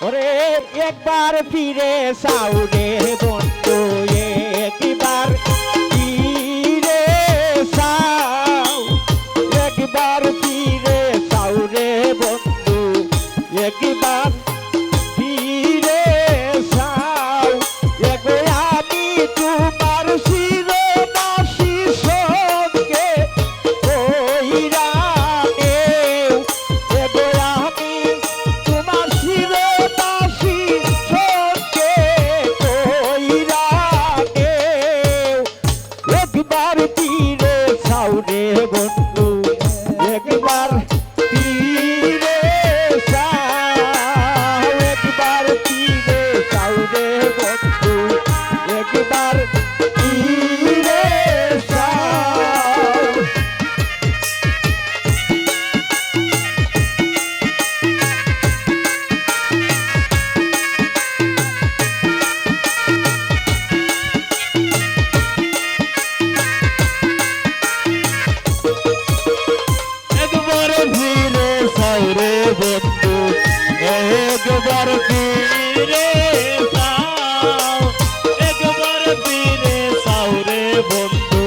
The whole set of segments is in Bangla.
ওরে একবার ফিরে সাউরে বন্ধু একবার ফিরে সাউ একবার ফিরে সাউরে বন্ধু একবার ফিরে সাউ এগো আমি তোমার শিরোদাসী সঙ্গে কইরা নেও এগো আমি তোমার শিরোদাসী সঙ্গে কইরা নেও একবার ফিরে সাউরে বন্ধু একবার ফিরে সাউ একবার ফিরে সাউরে বন্ধু একবার ফিরে সাউ একবার ফিরে সাউরে বন্ধু একবার ফিরে সাউ একবার ফিরে সাউরে বন্ধু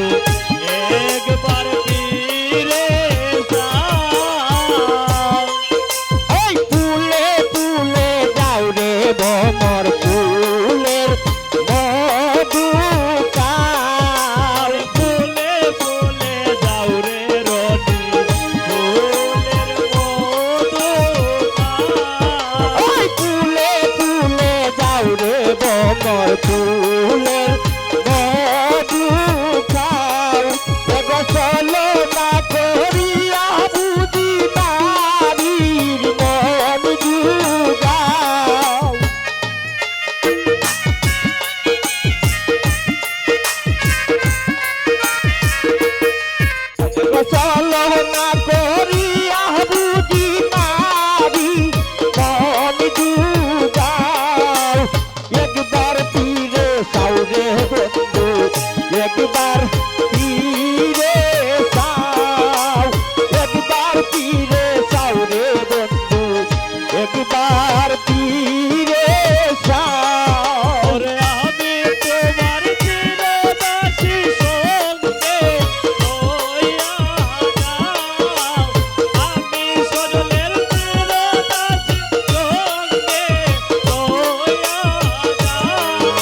একবার ফিরে সাউ ওই ফুলে ফুলে যাও রে ভমর ফুলের মধু কাল ফুলে ফুলে যাও রে রনি ফুলের মধু ওই ফুলে ফুলে যাও রে ভমর ফুলের মধু খাও এগো চলো না করিয়া বুঝি বাড়ির মন জুগাও এগো চলো না করিয়া বুঝি বাড়ি মন জুগাও একবার ফিরে সাউরে বন্ধু একবার ফিরে সাউ একবার ফিরে সাউরে বন্ধু একবার ফিরে সাউ ওরে আমি তোমার চিরদাসী সঙ্গে হইয়া যাও আমি সজলের চিরদাসী সঙ্গে হইয়া যাও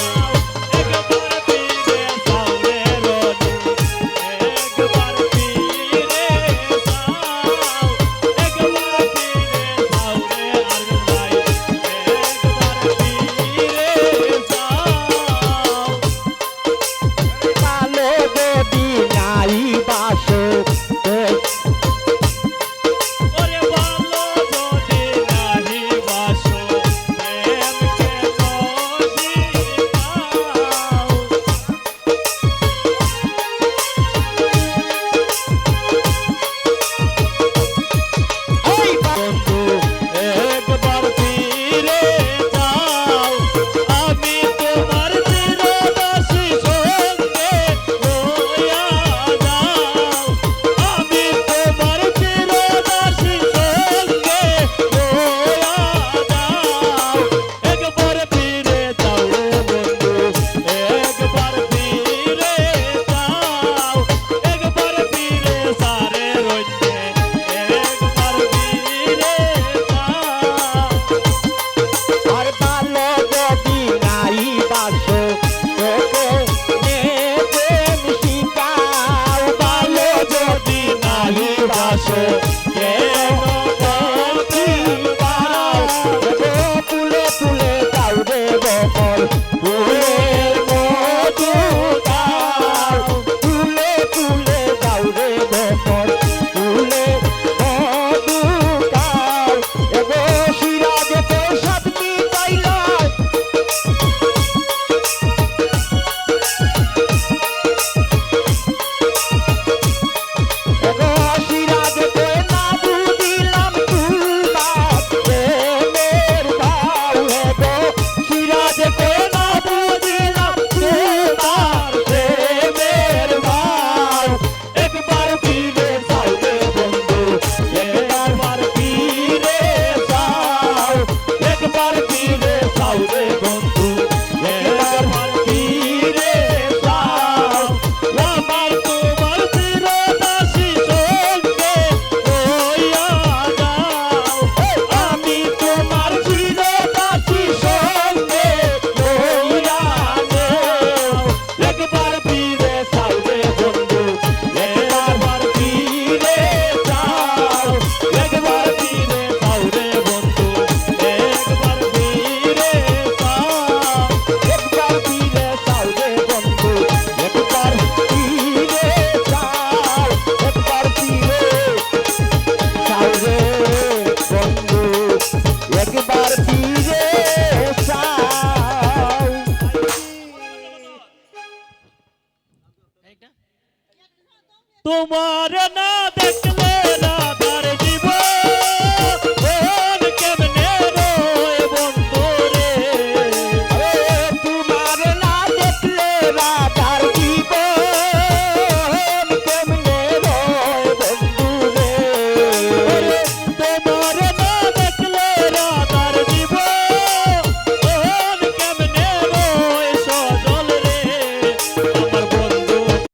একবার ফিরে সাউরে রনি একবার ফিরে সাউ একবার ফিরে সাউরে আরমান ভাই একবার ফিরে সাউ কালো যদি নাই বাসো ওরে ভালো যদি নাহি বাসো প্রেমকে শিখাও ওই বন্ধু একবার ফিরে যাও আমি তোমার চিরদাসী সঙ্গে হইয়া যাও আমি তোমার চিরদাসী সঙ্গে হইয়া যাও একবার ফিরে যাও রে বন্ধু একবার ফিরে যাও একবার ফিরে সারে রইতে একবার ফিরে যাও আর ভালো যদি নাই বাসো তোকে নেবে শিখাও ভালো যদি নাই বাসো কেন কি পাও ফুলে ফুলে যাও রে বকর ফুলের মধু দাও ফুলে ফুলে যাও রে বকর ফুলের মধু দাও এগো সিরাজে তো সাদনি পাইলা এগো সিরাজে তো না বুঝিলাম তুলবা প্রেমের ভাও এগো সিরাজে তো না বুঝিলাম তোমার